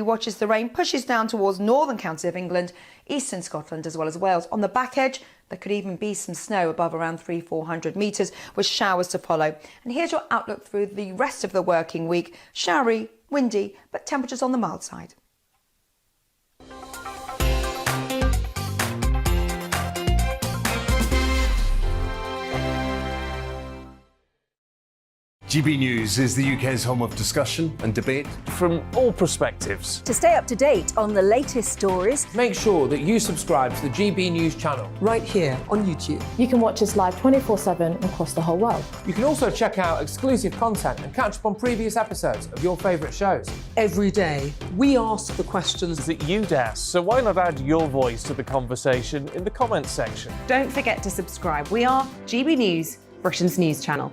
Watches the rain pushes down towards northern counties of England, eastern Scotland as well as Wales. On the back edge, there could even be some snow above around 300-400 metres, with showers to follow. And here's your outlook through the rest of the working week. Showery, windy, but temperatures on the mild side. GB News is the UK's home of discussion and debate from all perspectives. To stay up to date on the latest stories, make sure that you subscribe to the GB News channel right here on YouTube. You can watch us live 24/7 across the whole world. You can also check out exclusive content and catch up on previous episodes of your favourite shows. Every day, we ask the questions that you'd ask, so why not add your voice to the conversation in the comments section? Don't forget to subscribe. We are GB News, Britain's news channel.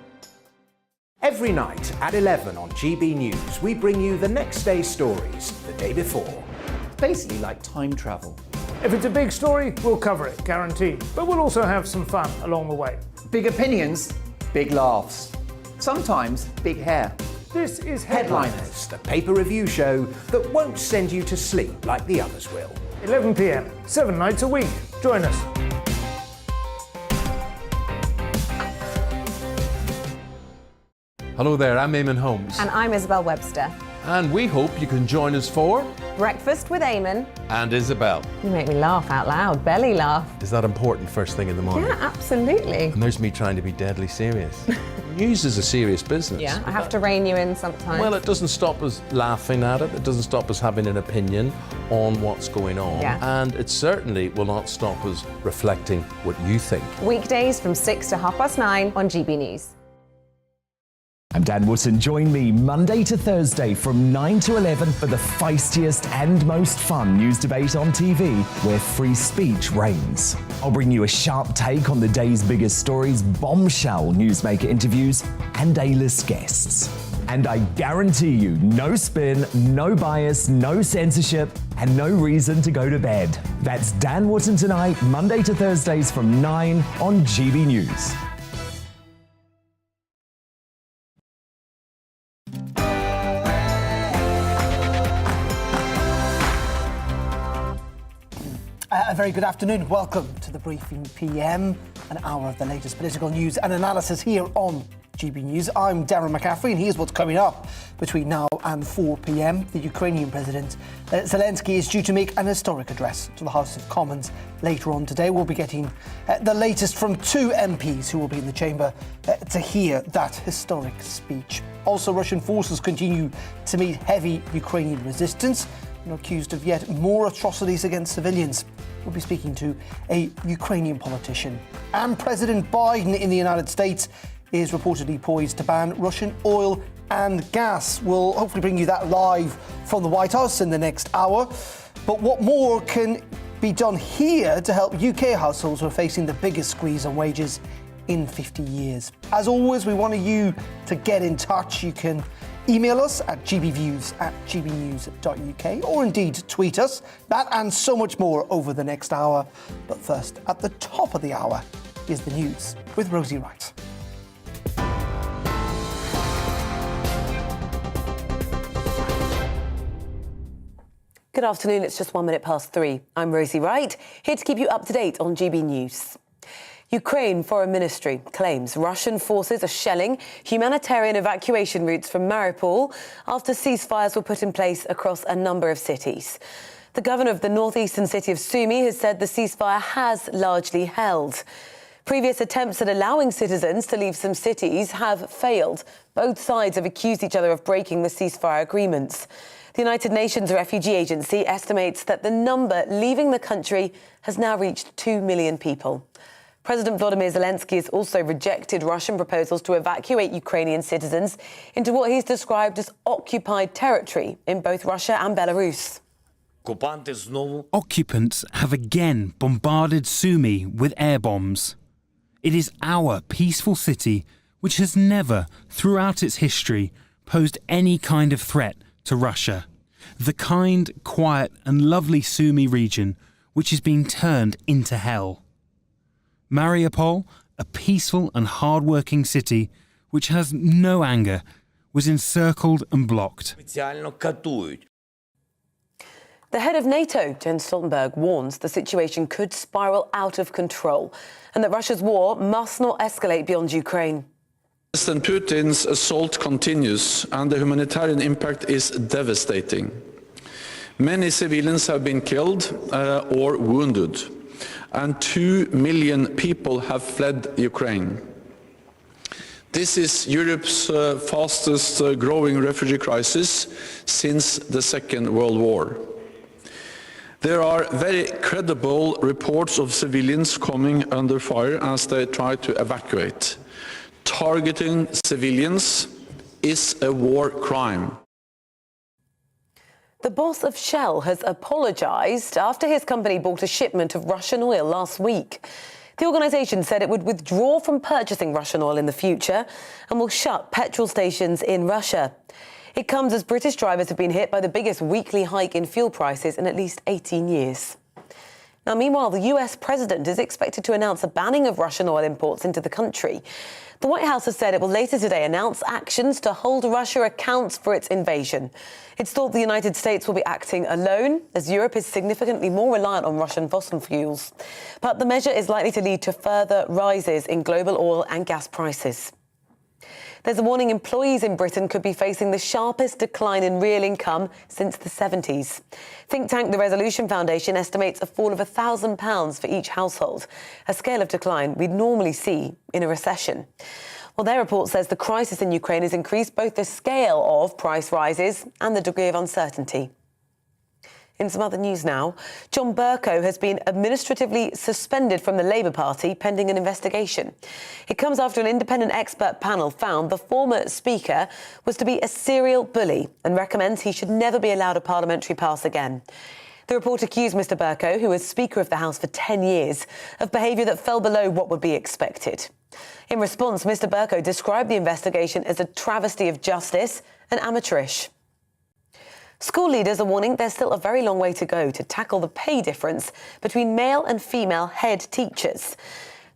Every night at 11 on GB News, we bring you the next day's stories the day before. Basically like time travel. If it's a big story, we'll cover it, guaranteed. But we'll also have some fun along the way. Big opinions, big laughs. Sometimes big hair. This is Headliners, the paper review show that won't send you to sleep like the others will. 11 p.m, 7 nights a week. Join us. Hello there, I'm Eamon Holmes. And I'm Isabel Webster. And we hope you can join us for Breakfast with Eamon. And Isabel. You make me laugh out loud, belly laugh. Is that important first thing in the morning? Yeah, absolutely. And there's me trying to be deadly serious. News is a serious business. Yeah, I have to rein you in sometimes. Well, it doesn't stop us laughing at it. It doesn't stop us having an opinion on what's going on. Yeah. And it certainly will not stop us reflecting what you think. Weekdays from 6 to 9:30 on GB News. I'm Dan Wootton. Join me Monday to Thursday from 9 to 11 for the feistiest and most fun news debate on TV, where free speech reigns. I'll bring you a sharp take on the day's biggest stories, bombshell newsmaker interviews, and A-list guests. And I guarantee you, no spin, no bias, no censorship, and no reason to go to bed. That's Dan Wootton tonight, Monday to Thursdays from 9 on GB News. A very good afternoon. Welcome to the Briefing PM, an hour of the latest political news and analysis here on GB News. I'm Darren McCaffrey, and here's what's coming up between now and 4 p.m. The Ukrainian President Zelensky is due to make an historic address to the House of Commons later on today. We'll be getting the latest from two MPs who will be in the chamber to hear that historic speech. Also, Russian forces continue to meet heavy Ukrainian resistance and are accused of yet more atrocities against civilians. We'll be speaking to a Ukrainian politician. And President Biden in the United States is reportedly poised to ban Russian oil and gas. We'll hopefully bring you that live from the White House in the next hour. But what more can be done here to help UK households who are facing the biggest squeeze on wages in 50 years? As always, we want you to get in touch. You can email us at gbviews@gbnews.uk or indeed tweet us. That and so much more over the next hour. But first, at the top of the hour is the news with Rosie Wright. Good afternoon, it's just 1 minute past 3. I'm Rosie Wright, here to keep you up to date on GB News. Ukraine Foreign Ministry claims Russian forces are shelling humanitarian evacuation routes from Mariupol after ceasefires were put in place across a number of cities. The governor of the northeastern city of Sumy has said the ceasefire has largely held. Previous attempts at allowing citizens to leave some cities have failed. Both sides have accused each other of breaking the ceasefire agreements. The United Nations Refugee Agency estimates that the number leaving the country has now reached 2 million people. President Volodymyr Zelensky has also rejected Russian proposals to evacuate Ukrainian citizens into what he's described as occupied territory in both Russia and Belarus. Occupants have again bombarded Sumy with air bombs. It is our peaceful city which has never, throughout its history, posed any kind of threat to Russia. The kind, quiet and lovely Sumy region which is being turned into hell. Mariupol, a peaceful and hard-working city which has no anger, was encircled and blocked. The head of NATO, Jens Stoltenberg, warns the situation could spiral out of control and that Russia's war must not escalate beyond Ukraine. President Putin's assault continues and the humanitarian impact is devastating. Many civilians have been killed or wounded, and 2 million people have fled Ukraine. This is Europe's fastest growing refugee crisis since the Second World War. There are very credible reports of civilians coming under fire as they try to evacuate. Targeting civilians is a war crime. The boss of Shell has apologised after his company bought a shipment of Russian oil last week. The organisation said it would withdraw from purchasing Russian oil in the future and will shut petrol stations in Russia. It comes as British drivers have been hit by the biggest weekly hike in fuel prices in at least 18 years. Now, meanwhile, the US president is expected to announce a banning of Russian oil imports into the country. The White House has said it will later today announce actions to hold Russia accountable for its invasion. It's thought the United States will be acting alone, as Europe is significantly more reliant on Russian fossil fuels. But the measure is likely to lead to further rises in global oil and gas prices. There's a warning employees in Britain could be facing the sharpest decline in real income since the 70s. Think tank The Resolution Foundation estimates a fall of £1,000 for each household, a scale of decline we'd normally see in a recession. Well, their report says the crisis in Ukraine has increased both the scale of price rises and the degree of uncertainty. In some other news now, John Bercow has been administratively suspended from the Labour Party pending an investigation. It comes after an independent expert panel found the former Speaker was to be a serial bully and recommends he should never be allowed a parliamentary pass again. The report accused Mr Bercow, who was Speaker of the House for 10 years, of behaviour that fell below what would be expected. In response, Mr Bercow described the investigation as a travesty of justice and amateurish. School leaders are warning there's still a very long way to go to tackle the pay difference between male and female head teachers.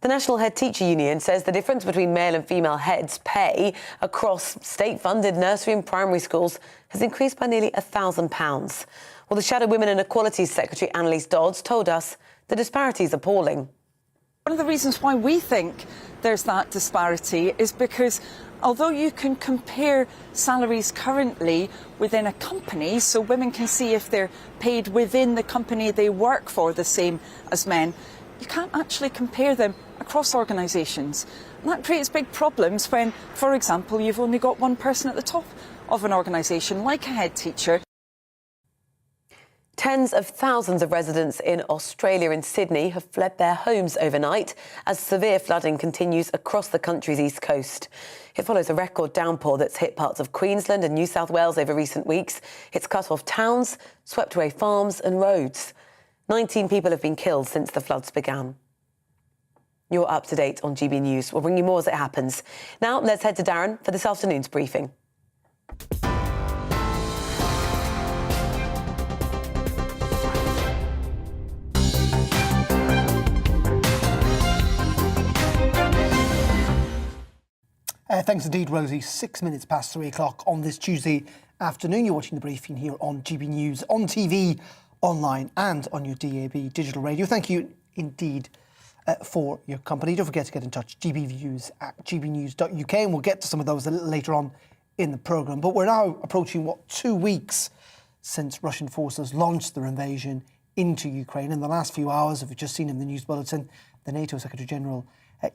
The National Head Teacher Union says the difference between male and female heads' pay across state-funded nursery and primary schools has increased by nearly £1,000. Well, the Shadow Women and Equalities Secretary Annalise Dodds told us the disparity is appalling. One of the reasons why we think there's that disparity is because although you can compare salaries currently within a company, so women can see if they're paid within the company they work for the same as men, you can't actually compare them across organisations. And that creates big problems when, for example, you've only got one person at the top of an organisation, like a head teacher. Tens of thousands of residents in Australia and Sydney have fled their homes overnight as severe flooding continues across the country's east coast. It follows a record downpour that's hit parts of Queensland and New South Wales over recent weeks. It's cut off towns, swept away farms and roads. 19 people have been killed since the floods began. You're up to date on GB News. We'll bring you more as it happens. Now, let's head to Darren for this afternoon's briefing. Thanks indeed, Rosie. 6 minutes past 3 o'clock on this Tuesday afternoon. You're watching the briefing here on GB News, on TV, online and on your DAB digital radio. Thank you indeed for your company. Don't forget to get in touch, gbviews@gbnews.uk, and we'll get to some of those a little later on in the programme. But we're now approaching, 2 weeks since Russian forces launched their invasion into Ukraine. In the last few hours, we've just seen in the news bulletin, the NATO Secretary-General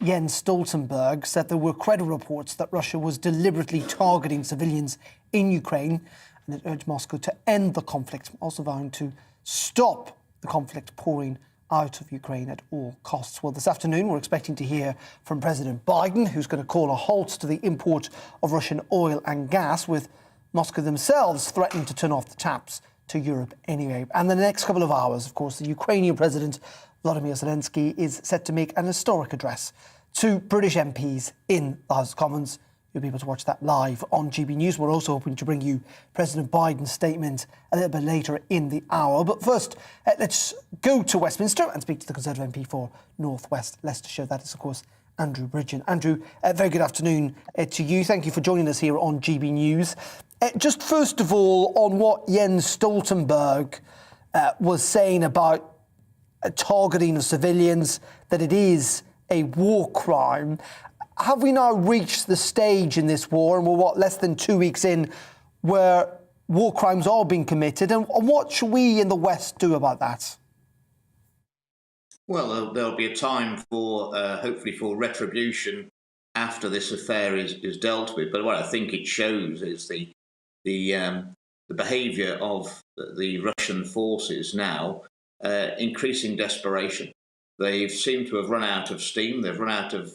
Jens Stoltenberg said there were credible reports that Russia was deliberately targeting civilians in Ukraine, and it urged Moscow to end the conflict, also vowing to stop the conflict pouring out of Ukraine at all costs. Well, this afternoon we're expecting to hear from President Biden, who's going to call a halt to the import of Russian oil and gas, with Moscow themselves threatening to turn off the taps to Europe anyway. And in the next couple of hours, of course, the Ukrainian President Volodymyr Zelensky is set to make an historic address to British MPs in the House of Commons. You'll be able to watch that live on GB News. We're also hoping to bring you President Biden's statement a little bit later in the hour. But first, let's go to Westminster and speak to the Conservative MP for North West Leicestershire. That is, of course, Andrew Bridgen. Andrew, very good afternoon to you. Thank you for joining us here on GB News. Just first of all, on what Jens Stoltenberg was saying about targeting of civilians, that it is a war crime. Have we now reached the stage in this war, and we're less than 2 weeks in, where war crimes are being committed, and what should we in the West do about that? Well, there'll be a time for, hopefully, for retribution after this affair is dealt with. But what I think it shows is the behaviour of the Russian forces now, increasing desperation. They seem to have run out of steam, they've run out of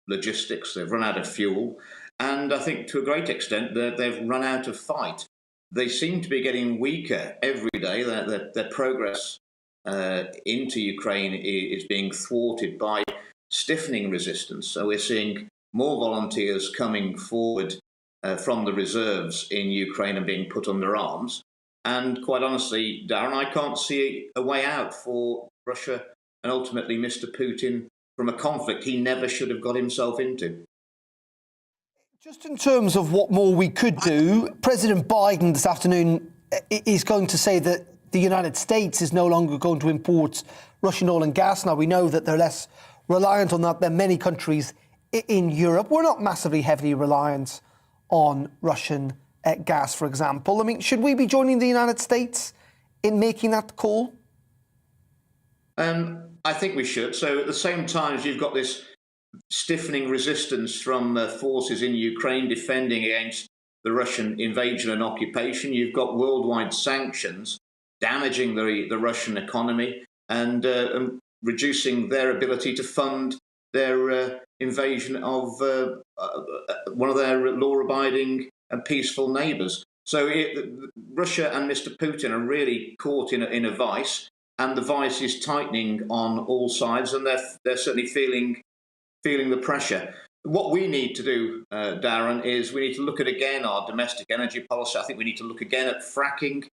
logistics, they've run out of fuel, and I think to a great extent they've run out of fight. They seem to be getting weaker every day. Their progress into Ukraine is being thwarted by stiffening resistance. So we're seeing more volunteers coming forward from the reserves in Ukraine and being put under arms. And quite honestly, Darren, I can't see a way out for Russia and ultimately Mr. Putin from a conflict he never should have got himself into. Just in terms of what more we could do, President Biden this afternoon is going to say that the United States is no longer going to import Russian oil and gas. Now, we know that they're less reliant on that than many countries in Europe. We're not massively heavily reliant on Russian gas, for example. I mean, should we be joining the United States in making that call? I think we should. So at the same time as you've got this stiffening resistance from forces in Ukraine defending against the Russian invasion and occupation, you've got worldwide sanctions damaging the Russian economy and reducing their ability to fund their invasion of one of their law-abiding and peaceful neighbours. So Russia and Mr. Putin are really caught in a vice, and the vice is tightening on all sides, and they're certainly feeling the pressure. What we need to do, Darren, is we need to look at again our domestic energy policy. I think we need to look again at fracking.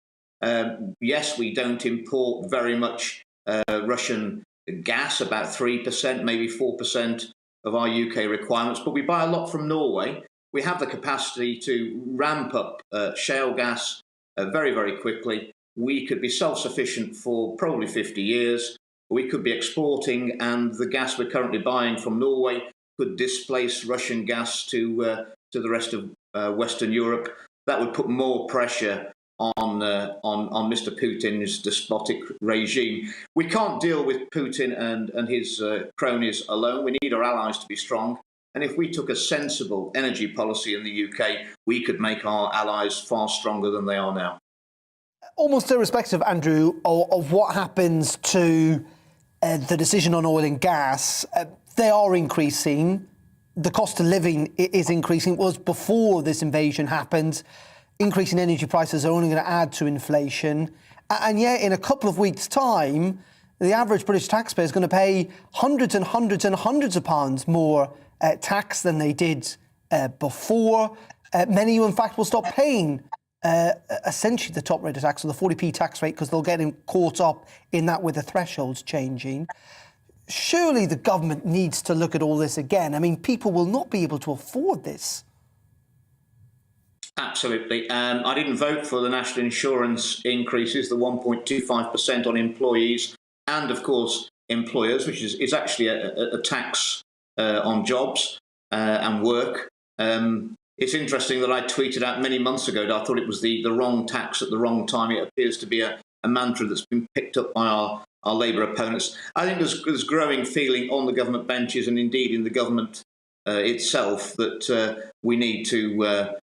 Yes, we don't import very much Russian gas, about 3%, maybe 4% of our UK requirements, but we buy a lot from Norway. We have the capacity to ramp up shale gas very, very quickly. We could be self-sufficient for probably 50 years. We could be exporting, and the gas we're currently buying from Norway could displace Russian gas to the rest of Western Europe. That would put more pressure on Mr. Putin's despotic regime. We can't deal with Putin and his cronies alone. We need our allies to be strong. And if we took a sensible energy policy in the UK, we could make our allies far stronger than they are now. Almost irrespective, Andrew, of what happens to the decision on oil and gas, they are increasing. The cost of living is increasing. It was before this invasion happened. Increasing energy prices are only going to add to inflation. And yet, in a couple of weeks' time, the average British taxpayer is going to pay hundreds and hundreds and hundreds of pounds more tax than they did before. Many, in fact, will stop paying essentially the top rate of tax, or the 40p tax rate, because they'll get caught up in that with the thresholds changing. Surely the government needs to look at all this again. I mean, people will not be able to afford this. Absolutely. I didn't vote for the national insurance increases, the 1.25% on employees and, of course, employers, which is actually a tax on jobs and work. It's interesting that I tweeted out many months ago that I thought it was the wrong tax at the wrong time. It appears to be a mantra that's been picked up by our Labour opponents. I think there's growing feeling on the government benches and indeed in the government itself that we need to,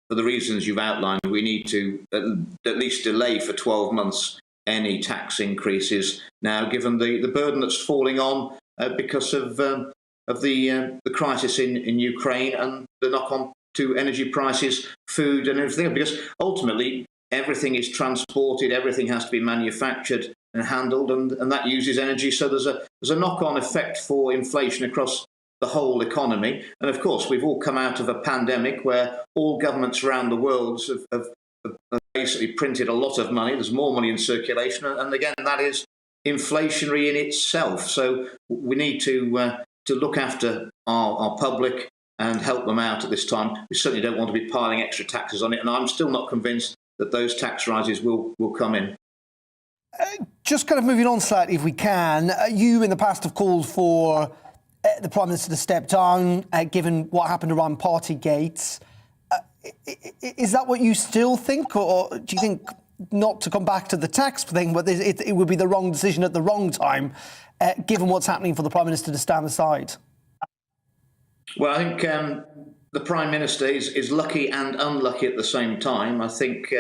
for the reasons you've outlined, we need to at least delay for 12 months any tax increases now, given the burden that's falling on because of the crisis in Ukraine and the knock-on to energy prices, food and everything, because ultimately everything is transported, everything has to be manufactured and handled, and that uses energy. So there's a knock-on effect for inflation across the whole economy. And of course, we've all come out of a pandemic where all governments around the world have basically printed a lot of money. There's more money in circulation, and again, that is inflationary in itself. So we need to look after our public and help them out at this time. We certainly don't want to be piling extra taxes on it, and I'm still not convinced that those tax rises will come in. Just kind of moving on slightly, if we can. You in the past have called for the Prime Minister to step down, given what happened around Partygate. Is that what you still think, or do you think, not to come back to the tax thing, but it would be the wrong decision at the wrong time, given what's happening, for the Prime Minister to stand aside? Well, I think the Prime Minister is lucky and unlucky at the same time. I think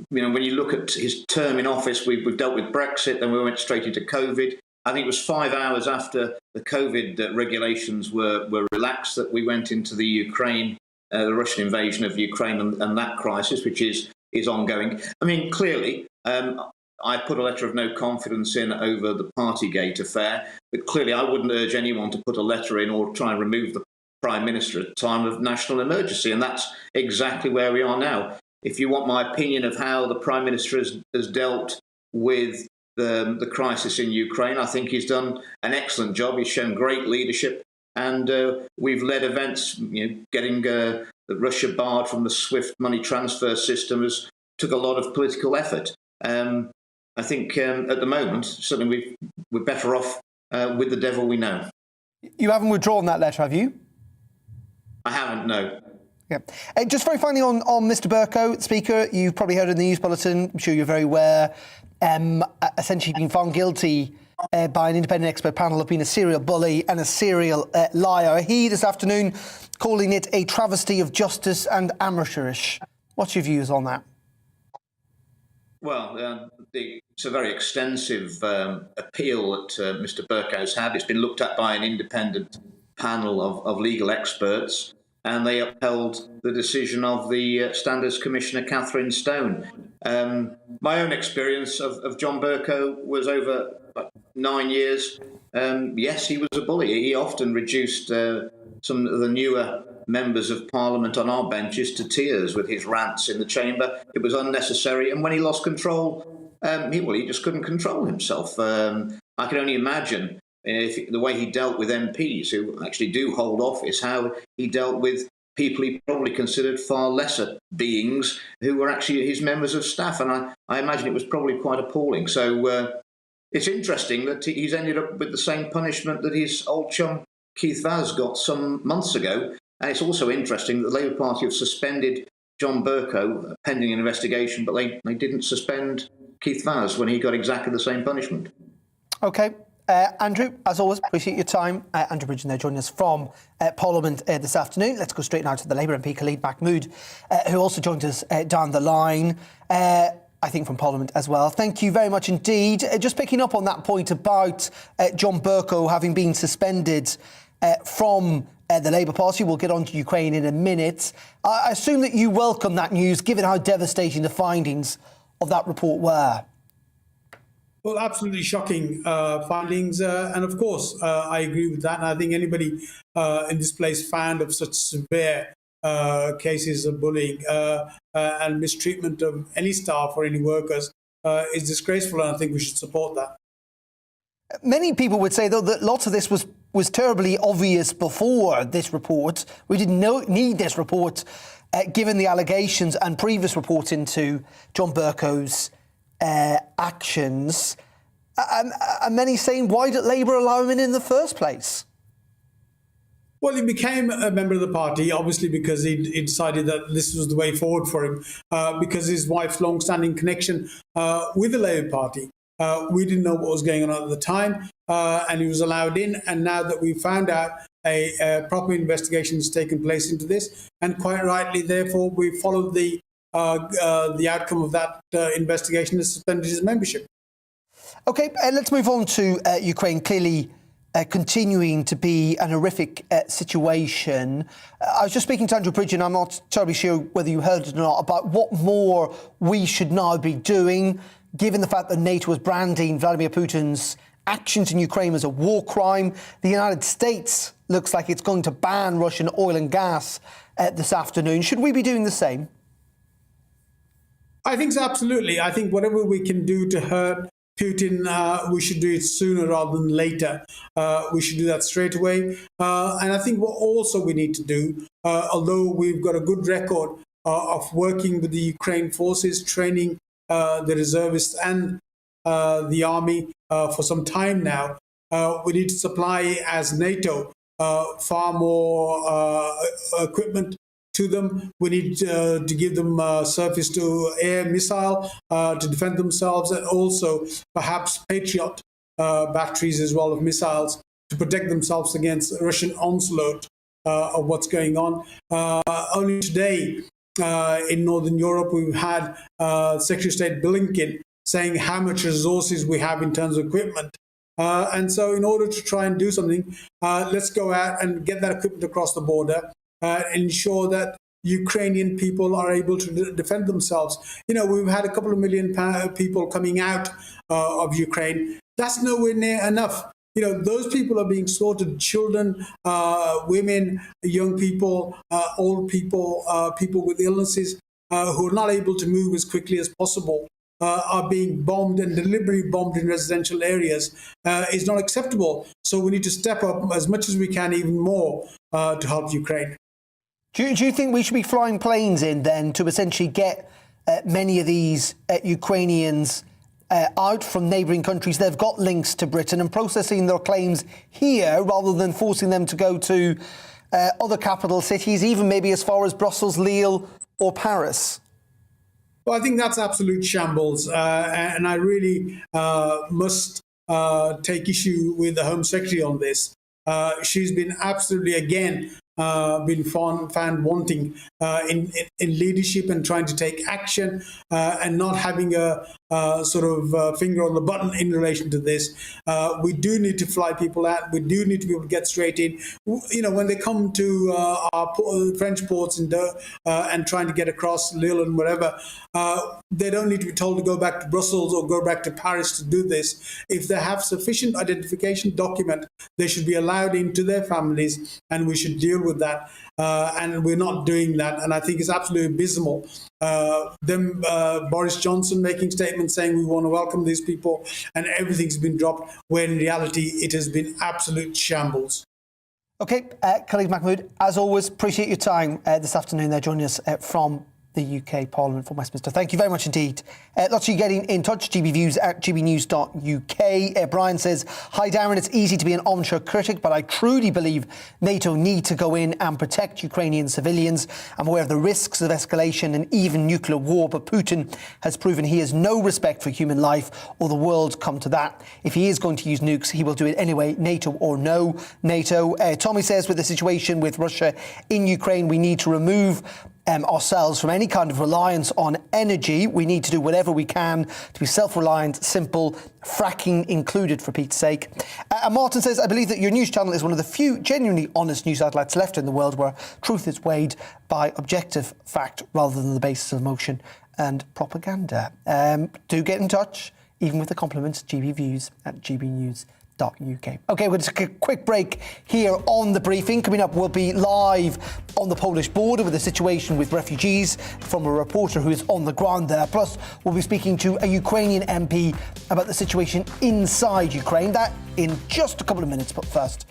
when you look at his term in office, we've dealt with Brexit, then we went straight into COVID. I think it was 5 hours after the COVID regulations were relaxed that we went into the Russian invasion of Ukraine and that crisis, which is ongoing. I mean, clearly, I put a letter of no confidence in over the Partygate affair, but clearly I wouldn't urge anyone to put a letter in or try and remove the Prime Minister at a time of national emergency, and that's exactly where we are now. If you want my opinion of how the Prime Minister has dealt with the crisis in Ukraine, I think he's done an excellent job. He's shown great leadership, and we've led events. Getting Russia barred from the SWIFT money transfer system took a lot of political effort. I think at the moment, certainly we're better off with the devil we know. You haven't withdrawn that letter, have you? I haven't, no. Yeah. Just very finally on Mr. Bercow, Speaker, you've probably heard in the news bulletin, I'm sure you're very aware, essentially being found guilty by an independent expert panel of being a serial bully and a serial liar. He, this afternoon, calling it a travesty of justice and amateurish. What's your views on that? Well, it's a very extensive appeal that Mr. Bercow's had. It's been looked at by an independent panel of legal experts, and they upheld the decision of the Standards Commissioner, Catherine Stone. My own experience of John Bercow was over 9 years. Yes, he was a bully. He often reduced some of the newer members of Parliament on our benches to tears with his rants in the chamber. It was unnecessary, and when he lost control, he just couldn't control himself. I can only imagine the way he dealt with MPs who actually do hold office, how he dealt with people he probably considered far lesser beings who were actually his members of staff, and I imagine it was probably quite appalling. So it's interesting that he's ended up with the same punishment that his old chum Keith Vaz got some months ago. And it's also interesting that the Labour Party have suspended John Bercow pending an investigation, but they didn't suspend Keith Vaz when he got exactly the same punishment. OK. Andrew, as always, appreciate your time. Andrew Bridgen there joining us from Parliament this afternoon. Let's go straight now to the Labour MP, Khalid Mahmood, who also joined us down the line, I think from Parliament as well. Thank you very much indeed. Just picking up on that point about John Bercow having been suspended from the Labour Party. We'll get on to Ukraine in a minute. I assume that you welcome that news, given how devastating the findings of that report were. Well, absolutely shocking findings. And of course, I agree with that. And I think anybody in this place found of such severe cases of bullying and mistreatment of any staff or any workers is disgraceful. And I think we should support that. Many people would say, though, that lots of this was terribly obvious before this report. We didn't need this report, given the allegations and previous reports into John Bercow's actions. And many saying, why did Labour allow him in the first place? Well, he became a member of the party, obviously, because he decided that this was the way forward for him, because his wife's long-standing connection with the Labour Party. We didn't know what was going on at the time, and he was allowed in. And now that we found out a proper investigation has taken place into this, and quite rightly, therefore, we followed the outcome of that investigation and suspended his membership. OK, let's move on to Ukraine. Clearly continuing to be an horrific situation. I was just speaking to Andrew Bridgen. I'm not terribly sure whether you heard it or not, about what more we should now be doing, given the fact that NATO is branding Vladimir Putin's actions in Ukraine as a war crime. The United States looks like it's going to ban Russian oil and gas this afternoon. Should we be doing the same? I think so, absolutely. I think whatever we can do to hurt Putin, we should do it sooner rather than later. We should do that straight away. And I think what also we need to do, although we've got a good record of working with the Ukraine forces, training the reservists and the army for some time now. We need to supply, as NATO, far more equipment to them. We need to give them surface-to-air missile to defend themselves, and also perhaps Patriot batteries as well of missiles to protect themselves against Russian onslaught of what's going on. Only today in Northern Europe, we've had Secretary of State Blinken saying how much resources we have in terms of equipment. And so in order to try and do something, let's go out and get that equipment across the border, ensure that Ukrainian people are able to defend themselves. You know, we've had a couple of million people coming out of Ukraine. That's nowhere near enough. You know, those people are being slaughtered: children, women, young people, old people, people with illnesses who are not able to move as quickly as possible. Are being bombed and deliberately bombed in residential areas is not acceptable. So we need to step up as much as we can, even more, to help Ukraine. Do you think we should be flying planes in then to essentially get many of these Ukrainians out from neighbouring countries? They've got links to Britain, and processing their claims here rather than forcing them to go to other capital cities, even maybe as far as Brussels, Lille or Paris? Well, I think that's absolute shambles, and I really must take issue with the Home Secretary on this. She's been absolutely, again, been found wanting in leadership and trying to take action and not having a sort of finger on the button in relation to this. We do need to fly people out. We do need to be able to get straight in. You know, when they come to our French ports and trying to get across Lille and whatever, they don't need to be told to go back to Brussels or go back to Paris to do this. If they have sufficient identification document, they should be allowed into their families, and we should deal with that. And we're not doing that, and I think it's absolutely abysmal. Boris Johnson making statements saying we want to welcome these people, and everything's been dropped, when in reality it has been absolute shambles. OK, Khalid Mahmood, as always, appreciate your time this afternoon there joining us from the UK Parliament from Westminster. Thank you very much indeed. Lots of you getting in touch, gbviews@gbnews.uk. Brian says, hi Darren, it's easy to be an armchair critic, but I truly believe NATO need to go in and protect Ukrainian civilians. I'm aware of the risks of escalation and even nuclear war, but Putin has proven he has no respect for human life or the world come to that. If he is going to use nukes, he will do it anyway, NATO or no NATO. Tommy says, with the situation with Russia in Ukraine, we need to remove ourselves from any kind of reliance on energy. We need to do whatever we can to be self-reliant, simple, fracking included, for Pete's sake. And Martin says, I believe that your news channel is one of the few genuinely honest news outlets left in the world where truth is weighed by objective fact rather than the basis of emotion and propaganda. Do get in touch, even with the compliments, gbviews@gbnews.uk. OK, we'll just take a quick break here on The Briefing. Coming up, we'll be live on the Polish border with the situation with refugees from a reporter who is on the ground there. Plus, we'll be speaking to a Ukrainian MP about the situation inside Ukraine. That in just a couple of minutes. But first,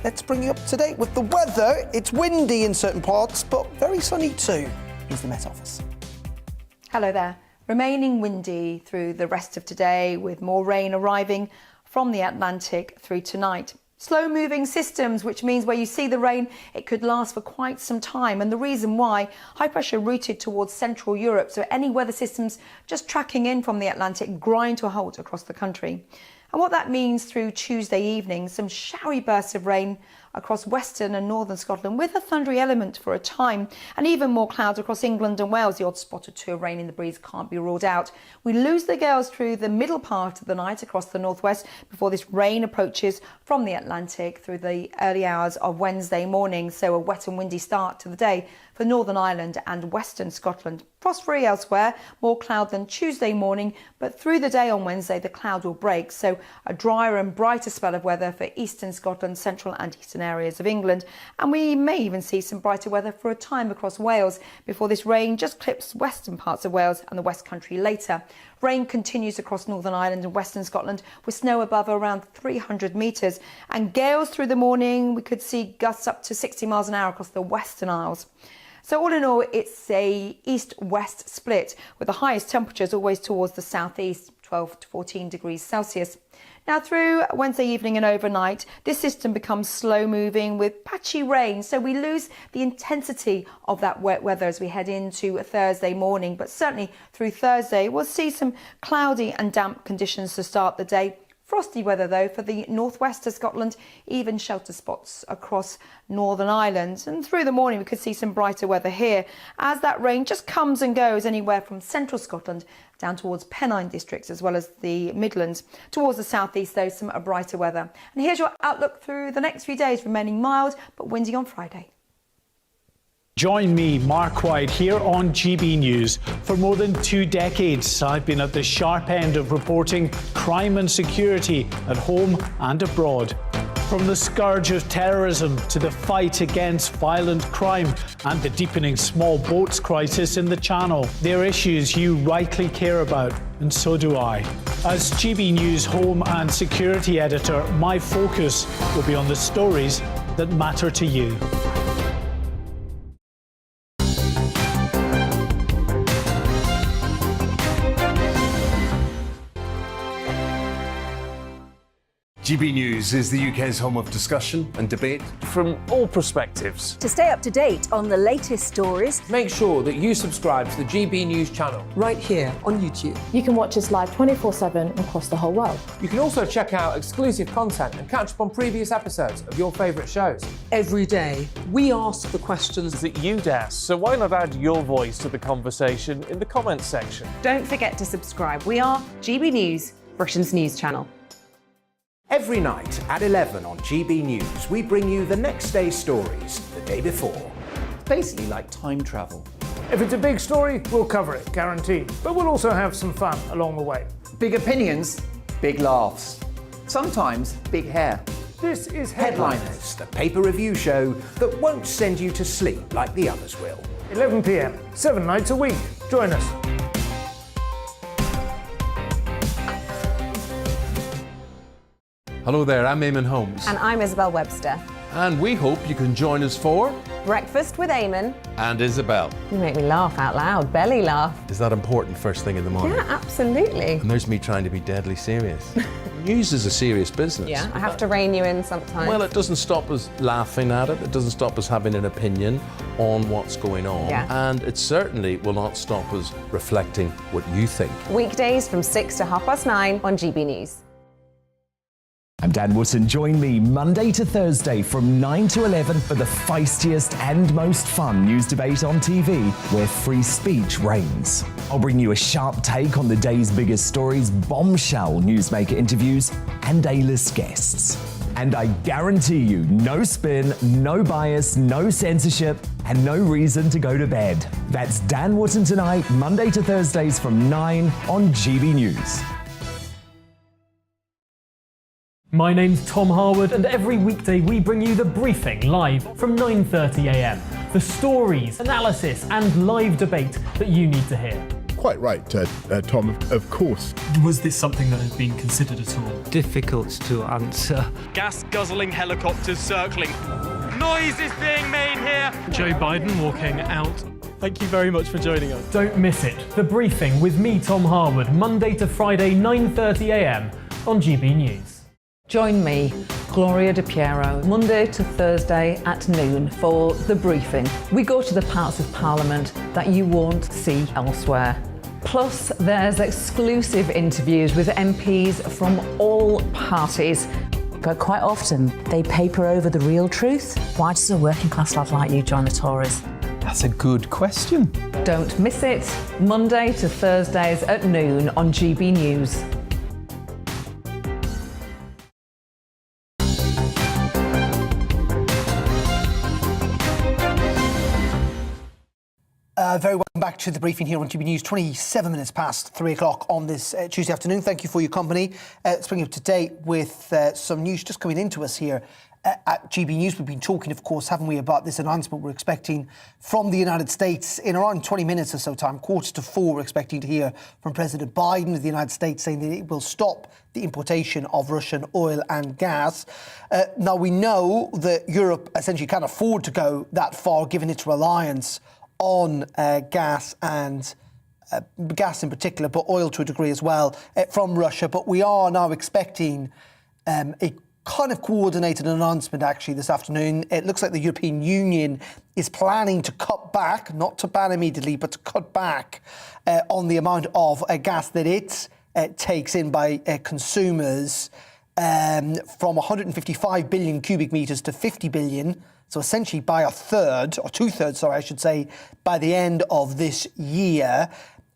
let's bring you up to date with the weather. It's windy in certain parts, but very sunny too. Here's the Met Office. Hello there. Remaining windy through the rest of today, with more rain arriving from the Atlantic through tonight. Slow-moving systems, which means where you see the rain, it could last for quite some time. And the reason why, high pressure routed towards Central Europe, so any weather systems just tracking in from the Atlantic grind to a halt across the country. And what that means through Tuesday evening, some showery bursts of rain across western and northern Scotland with a thundery element for a time, and even more clouds across England and Wales. The odd spot or two of rain in the breeze can't be ruled out. We lose the gales through the middle part of the night across the northwest before this rain approaches from the Atlantic through the early hours of Wednesday morning. So a wet and windy start to the day for Northern Ireland and Western Scotland. Frost-free elsewhere, more cloud than Tuesday morning, but through the day on Wednesday the cloud will break, so a drier and brighter spell of weather for eastern Scotland, central and eastern areas of England, and we may even see some brighter weather for a time across Wales before this rain just clips western parts of Wales and the West Country later. Rain continues across Northern Ireland and Western Scotland with snow above around 300 metres, and gales through the morning. We could see gusts up to 60 miles an hour across the Western Isles. So all in all, it's a east-west split with the highest temperatures always towards the southeast, 12 to 14 degrees Celsius. Now through Wednesday evening and overnight, this system becomes slow moving with patchy rain. So we lose the intensity of that wet weather as we head into Thursday morning. But certainly through Thursday, we'll see some cloudy and damp conditions to start the day. Frosty weather, though, for the northwest of Scotland, even shelter spots across Northern Ireland. And through the morning, we could see some brighter weather here as that rain just comes and goes anywhere from central Scotland down towards Pennine districts, as well as the Midlands. Towards the southeast, though, some brighter weather. And here's your outlook through the next few days, remaining mild but windy on Friday. Join me, Mark White, here on GB News. For more than 2 decades, I've been at the sharp end of reporting crime and security at home and abroad. From the scourge of terrorism to the fight against violent crime and the deepening small boats crisis in the Channel, they're issues you rightly care about, and so do I. As GB News Home and Security Editor, my focus will be on the stories that matter to you. GB News is the UK's home of discussion and debate from all perspectives. To stay up to date on the latest stories, make sure that you subscribe to the GB News channel. Right here on YouTube. You can watch us live 24/7 across the whole world. You can also check out exclusive content and catch up on previous episodes of your favourite shows. Every day, we ask the questions that you'd ask, so why not add your voice to the conversation in the comments section? Don't forget to subscribe. We are GB News, Britain's news channel. Every night at 11 on GB News, we bring you the next day's stories the day before. Basically like time travel. If it's a big story, we'll cover it, guaranteed. But we'll also have some fun along the way. Big opinions, big laughs. Sometimes big hair. This is Headliners, the paper review show that won't send you to sleep like the others will. 11 p.m, 7 nights a week. Join us. Hello there, I'm Eamon Holmes. And I'm Isabel Webster. And we hope you can join us for Breakfast with Eamon. And Isabel. You make me laugh out loud, belly laugh. Is that important first thing in the morning? Yeah, absolutely. And there's me trying to be deadly serious. News is a serious business. Yeah, I have to rein you in sometimes. Well, it doesn't stop us laughing at it. It doesn't stop us having an opinion on what's going on. Yeah. And it certainly will not stop us reflecting what you think. Weekdays from 6 to 9:30 on GB News. I'm Dan Wootton. Join me Monday to Thursday from 9 to 11 for the feistiest and most fun news debate on TV, where free speech reigns. I'll bring you a sharp take on the day's biggest stories, bombshell newsmaker interviews, and A-list guests. And I guarantee you, no spin, no bias, no censorship, and no reason to go to bed. That's Dan Wootton tonight, Monday to Thursdays from 9 on GB News. My name's Tom Harwood, and every weekday we bring you The Briefing live from 9:30 a.m. The stories, analysis and live debate that you need to hear. Quite right, Tom, of course. Was this something that had been considered at all? Difficult to answer. Gas-guzzling helicopters circling. Noise is being made here. Joe Biden walking out. Thank you very much for joining us. Don't miss it. The Briefing with me, Tom Harwood, Monday to Friday, 9:30 a.m. on GB News. Join me, Gloria De Piero, Monday to Thursday at noon for The Briefing. We go to the parts of Parliament that you won't see elsewhere. Plus, there's exclusive interviews with MPs from all parties. But quite often, they paper over the real truth. Why does a working class lad like you join the Tories? That's a good question. Don't miss it, Monday to Thursdays at noon on GB News. Very welcome back to The Briefing here on GB News, 27 minutes past 3 o'clock on this Tuesday afternoon. Thank you for your company. Let's bring you up to date with some news just coming into us here at GB News. We've been talking, of course, haven't we, about this announcement we're expecting from the United States in around 20 minutes or so time, 3:45. We're expecting to hear from President Biden of the United States saying that it will stop the importation of Russian oil and gas. Now, we know that Europe essentially can't afford to go that far given its reliance on gas and gas in particular, but oil to a degree as well, from Russia. But we are now expecting a kind of coordinated announcement actually this afternoon. It looks like the European Union is planning to cut back, not to ban immediately, but to cut back on the amount of gas that it takes in by consumers from 155 billion cubic metres to 50 billion. So essentially by a third, or two-thirds, sorry, I should say, by the end of this year.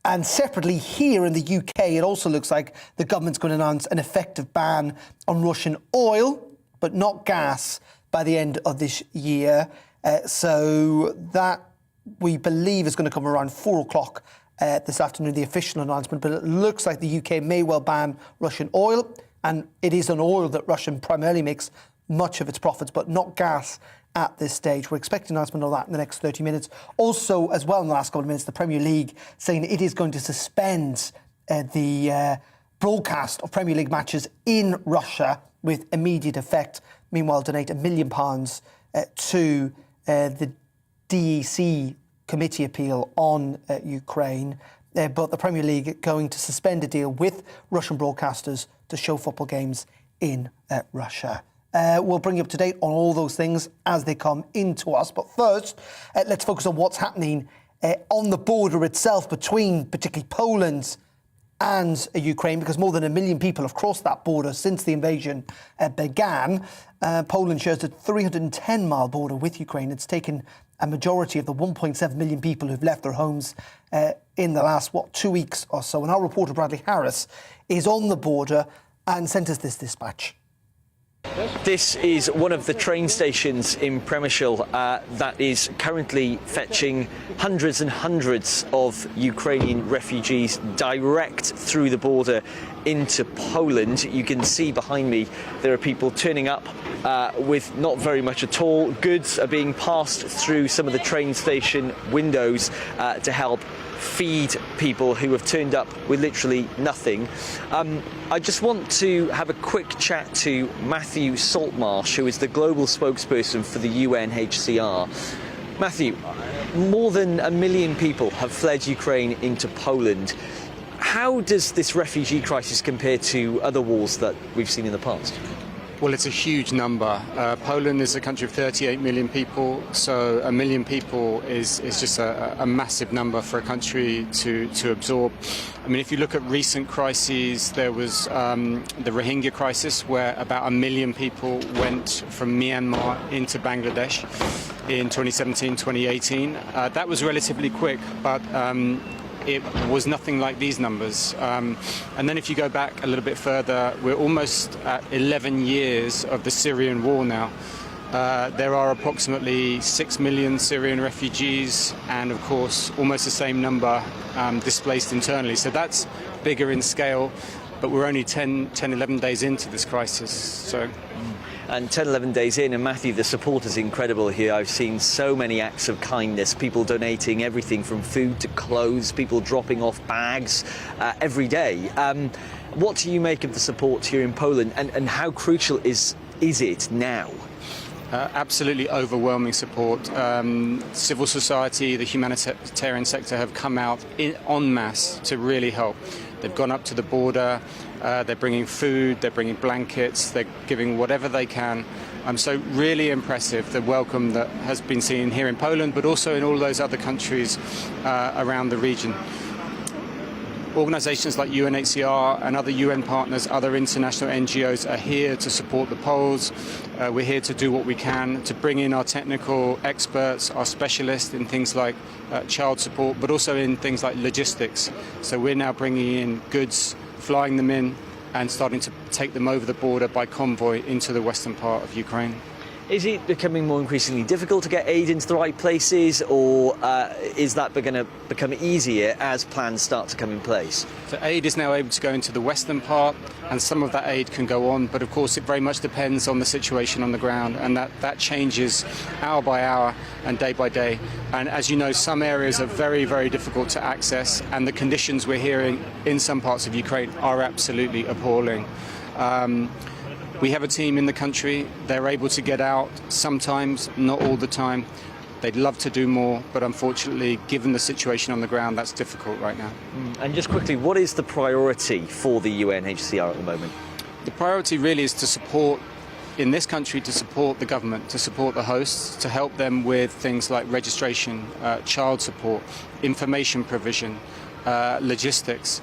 And separately here in the UK, it also looks like the government's going to announce an effective ban on Russian oil, but not gas, by the end of this year. So that, we believe, is going to come around 4 o'clock this afternoon, the official announcement. But it looks like the UK may well ban Russian oil. And it is on oil that Russia primarily makes much of its profits, but not gas at this stage. We're expecting an announcement of that in the next 30 minutes. Also, as well, in the last couple of minutes, the Premier League saying it is going to suspend the broadcast of Premier League matches in Russia with immediate effect. Meanwhile, donate £1 million to the DEC committee appeal on Ukraine. But the Premier League going to suspend a deal with Russian broadcasters to show football games in Russia. We'll bring you up to date on all those things as they come into us. But first, let's focus on what's happening on the border itself between particularly Poland and Ukraine, because more than 1 million people have crossed that border since the invasion began. Poland shares a 310-mile border with Ukraine. It's taken a majority of the 1.7 million people who've left their homes in the last, 2 weeks or so. And our reporter, Bradley Harris, is on the border and sent us this dispatch. This is one of the train stations in Przemysl that is currently fetching hundreds and hundreds of Ukrainian refugees direct through the border into Poland. You can see behind me there are people turning up with not very much at all. Goods are being passed through some of the train station windows to help feed people who have turned up with literally nothing. I just want to have a quick chat to Matthew Saltmarsh, who is the global spokesperson for the UNHCR. Matthew, more than 1 million people have fled Ukraine into Poland. How does this refugee crisis compare to other wars that we've seen in the past? Well, it's a huge number. Poland is a country of 38 million people, so 1 million people is just a massive number for a country to absorb. I mean, if you look at recent crises, there was the Rohingya crisis, where about 1 million people went from Myanmar into Bangladesh in 2017, 2018. That was relatively quick, but it was nothing like these numbers. And then if you go back a little bit further, we're almost at 11 years of the Syrian war now. There are approximately 6 million Syrian refugees and, of course, almost the same number displaced internally. So that's bigger in scale, but we're only 10, 11 days into this crisis. So. And 10, 11 days in, and Matthew, the support is incredible here. I've seen so many acts of kindness, people donating everything from food to clothes, people dropping off bags every day. What do you make of the support here in Poland, and how crucial is it now? Absolutely overwhelming support. Civil society, the humanitarian sector have come out en masse to really help. They've gone up to the border, they're bringing food, they're bringing blankets, they're giving whatever they can. So really impressive, the welcome that has been seen here in Poland, but also in all those other countries around the region. Organisations like UNHCR and other UN partners, other international NGOs are here to support the Poles. We're here to do what we can to bring in our technical experts, our specialists in things like child support, but also in things like logistics. So we're now bringing in goods, flying them in, and starting to take them over the border by convoy into the western part of Ukraine. Is it becoming more increasingly difficult to get aid into the right places, or is that going to become easier as plans start to come in place? So aid is now able to go into the western part, and some of that aid can go on, but of course it very much depends on the situation on the ground, and that changes hour by hour and day by day. And as you know, some areas are very, very difficult to access, and the conditions we're hearing in some parts of Ukraine are absolutely appalling. We have a team in the country. They're able to get out sometimes, not all the time. They'd love to do more, but unfortunately, given the situation on the ground, that's difficult right now. And just quickly, what is the priority for the UNHCR at the moment? The priority really is to support, in this country, to support the government, to support the hosts, to help them with things like registration, child support, information provision, logistics.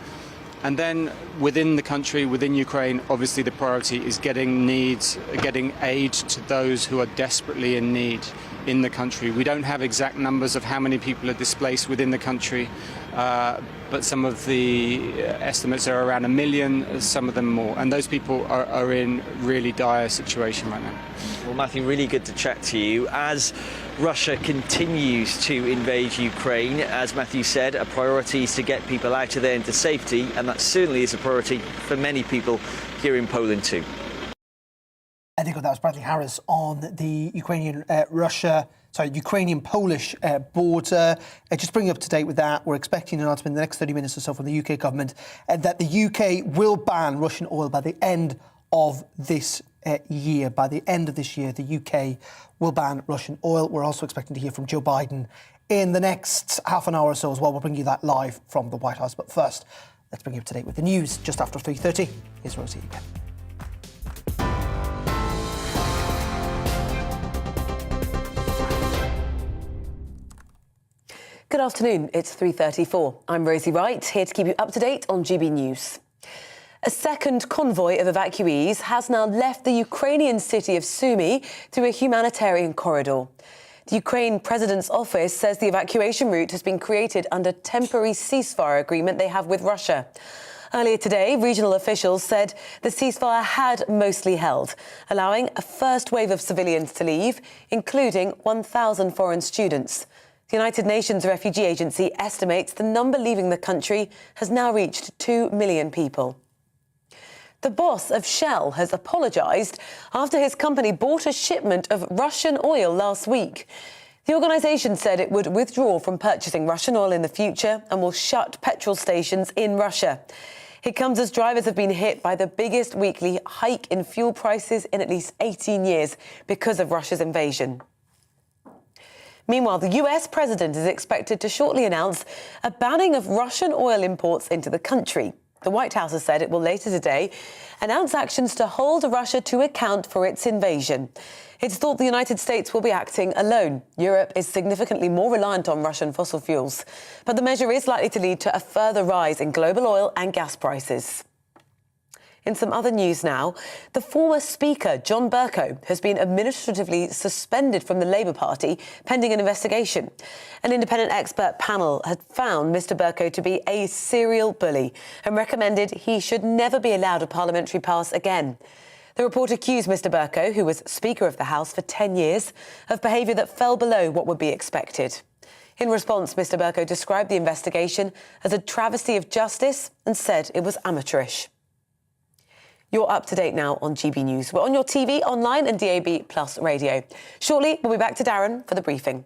And then within the country, within Ukraine, obviously the priority is getting aid to those who are desperately in need in the country. We don't have exact numbers of how many people are displaced within the country, but some of the estimates are around 1 million, some of them more. And those people are in really dire situation right now. Well, Matthew, really good to chat to you. As Russia continues to invade Ukraine, as Matthew said, a priority is to get people out of there into safety, and that certainly is a priority for many people here in Poland too. I think that was Bradley Harris on the Ukrainian-Polish border. Just bring you up to date with that. We're expecting an announcement in the next 30 minutes or so from the UK government that the UK will ban Russian oil by the end of this year. By the end of this year, the UK will ban Russian oil. We're also expecting to hear from Joe Biden in the next half an hour or so as well. We'll bring you that live from the White House. But first, let's bring you up to date with the news just after 3:30. Here's Rosie again. Good afternoon, it's 3:34. I'm Rosie Wright, here to keep you up to date on GB News. A second convoy of evacuees has now left the Ukrainian city of Sumy through a humanitarian corridor. The Ukraine President's office says the evacuation route has been created under temporary ceasefire agreement they have with Russia. Earlier today, regional officials said the ceasefire had mostly held, allowing a first wave of civilians to leave, including 1,000 foreign students. The United Nations Refugee Agency estimates the number leaving the country has now reached 2 million people. The boss of Shell has apologised after his company bought a shipment of Russian oil last week. The organisation said it would withdraw from purchasing Russian oil in the future and will shut petrol stations in Russia. It comes as drivers have been hit by the biggest weekly hike in fuel prices in at least 18 years because of Russia's invasion. Meanwhile, the US president is expected to shortly announce a banning of Russian oil imports into the country. The White House has said it will later today announce actions to hold Russia to account for its invasion. It's thought the United States will be acting alone. Europe is significantly more reliant on Russian fossil fuels, but the measure is likely to lead to a further rise in global oil and gas prices. In some other news now, the former Speaker, John Bercow, has been administratively suspended from the Labour Party pending an investigation. An independent expert panel had found Mr Bercow to be a serial bully and recommended he should never be allowed a parliamentary pass again. The report accused Mr Bercow, who was Speaker of the House for 10 years, of behaviour that fell below what would be expected. In response, Mr Bercow described the investigation as a travesty of justice and said it was amateurish. You're up to date now on GB News. We're on your TV, online and DAB+ radio. Shortly, we'll be back to Darren for the briefing.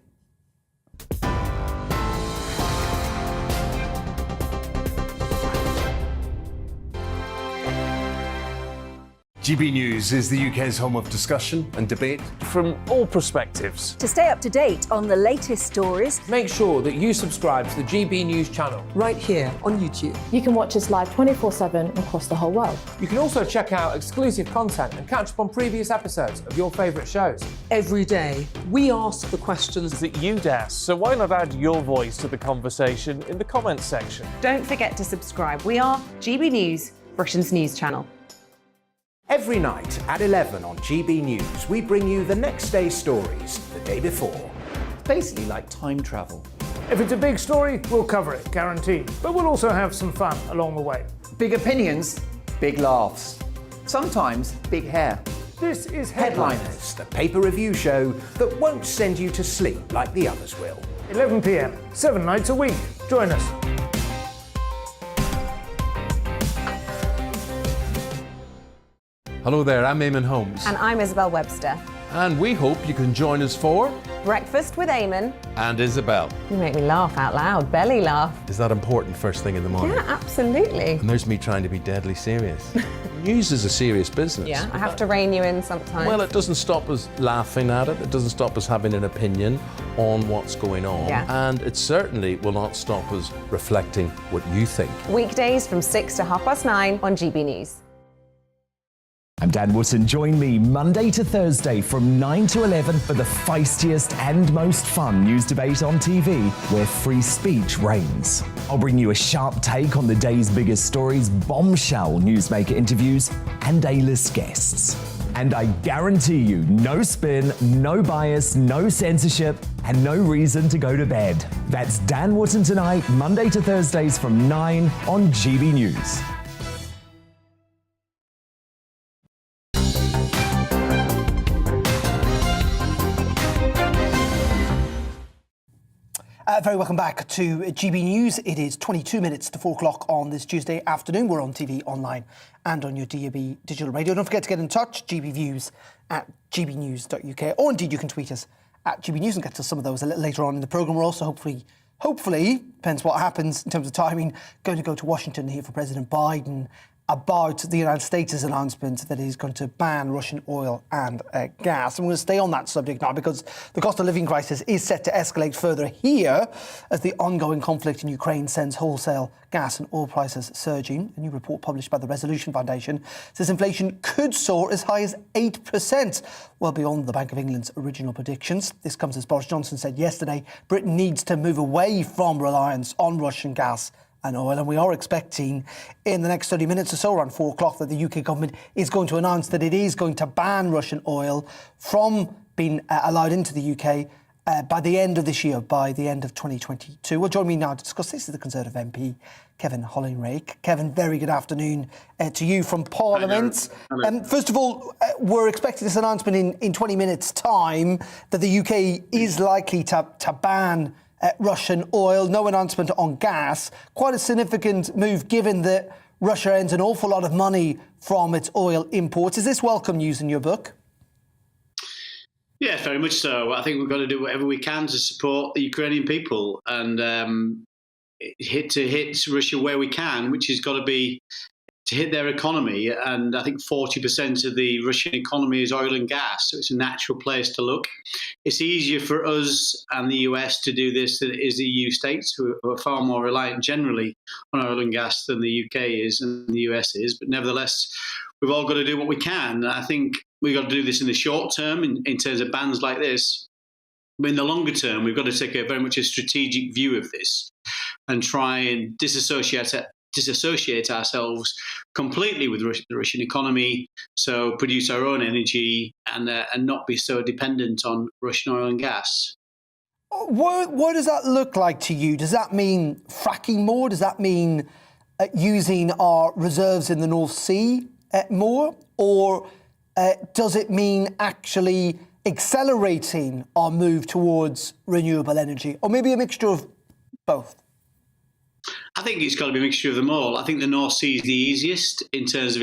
GB News is the UK's home of discussion and debate from all perspectives. To stay up to date on the latest stories, make sure that you subscribe to the GB News channel right here on YouTube. You can watch us live 24/7 across the whole world. You can also check out exclusive content and catch up on previous episodes of your favourite shows. Every day, we ask the questions that you'd ask, so why not add your voice to the conversation in the comments section? Don't forget to subscribe. We are GB News, Britain's news channel. Every night at 11 on GB News, we bring you the next day's stories the day before. It's basically like time travel. If it's a big story, we'll cover it, guaranteed. But we'll also have some fun along the way. Big opinions, big laughs. Sometimes big hair. This is Headliners, the paper review show that won't send you to sleep like the others will. 11 p.m, 7 nights a week. Join us. Hello there, I'm Eamon Holmes. And I'm Isabel Webster. And we hope you can join us for Breakfast with Eamon and Isabel. You make me laugh out loud, belly laugh. Is that important first thing in the morning? Yeah, absolutely. And there's me trying to be deadly serious. News is a serious business. Yeah, I have to rein you in sometimes. Well, it doesn't stop us laughing at it. It doesn't stop us having an opinion on what's going on. Yeah. And it certainly will not stop us reflecting what you think. Weekdays from 6 to 9:30 on GB News. I'm Dan Wootton. Join me Monday to Thursday from 9 to 11 for the feistiest and most fun news debate on TV, where free speech reigns. I'll bring you a sharp take on the day's biggest stories, bombshell newsmaker interviews, and A-list guests. And I guarantee you, no spin, no bias, no censorship, and no reason to go to bed. That's Dan Wootton tonight, Monday to Thursdays from 9 on GB News. Very welcome back to GB News. It is 22 minutes to 4 o'clock on this Tuesday afternoon. We're on TV, online and on your DAB digital radio. Don't forget to get in touch, gbviews at gbnews.uk, or indeed you can tweet us at GB News and get to some of those a little later on in the programme. We're also hopefully, depends what happens in terms of timing, going to go to Washington here for President Biden about the United States' announcement that he's going to ban Russian oil and gas. And we're going to stay on that subject now because the cost of living crisis is set to escalate further here as the ongoing conflict in Ukraine sends wholesale gas and oil prices surging. A new report published by the Resolution Foundation says inflation could soar as high as 8%, well beyond the Bank of England's original predictions. This comes as Boris Johnson said yesterday Britain needs to move away from reliance on Russian gas and oil, and we are expecting in the next 30 minutes or so, around 4 o'clock, that the UK government is going to announce that it is going to ban Russian oil from being allowed into the UK by the end of this year, by the end of 2022. Well, join me now to discuss this is the Conservative MP, Kevin Hollinrake. Kevin, very good afternoon to you from Parliament. First of all, we're expecting this announcement in 20 minutes' time that the UK is likely to ban Russian oil, no announcement on gas. Quite a significant move given that Russia earns an awful lot of money from its oil imports. Is this welcome news in your book? Yeah, very much so. I think we've got to do whatever we can to support the Ukrainian people and hit Russia where we can, which has got to be to hit their economy. And I think 40% of the Russian economy is oil and gas, so it's a natural place to look. It's easier for us and the US to do this than it is the EU states, who are far more reliant generally on oil and gas than the UK is and the US is. But nevertheless, we've all got to do what we can. I think we've got to do this in the short term in terms of bans like this. But in the longer term, we've got to take very much a strategic view of this and try and disassociate ourselves completely with the Russian economy, so produce our own energy and not be so dependent on Russian oil and gas. What does that look like to you? Does that mean fracking more? Does that mean using our reserves in the North Sea more? Or does it mean actually accelerating our move towards renewable energy? Or maybe a mixture of both? I think it's got to be a mixture of them all. I think the North Sea is the easiest in terms of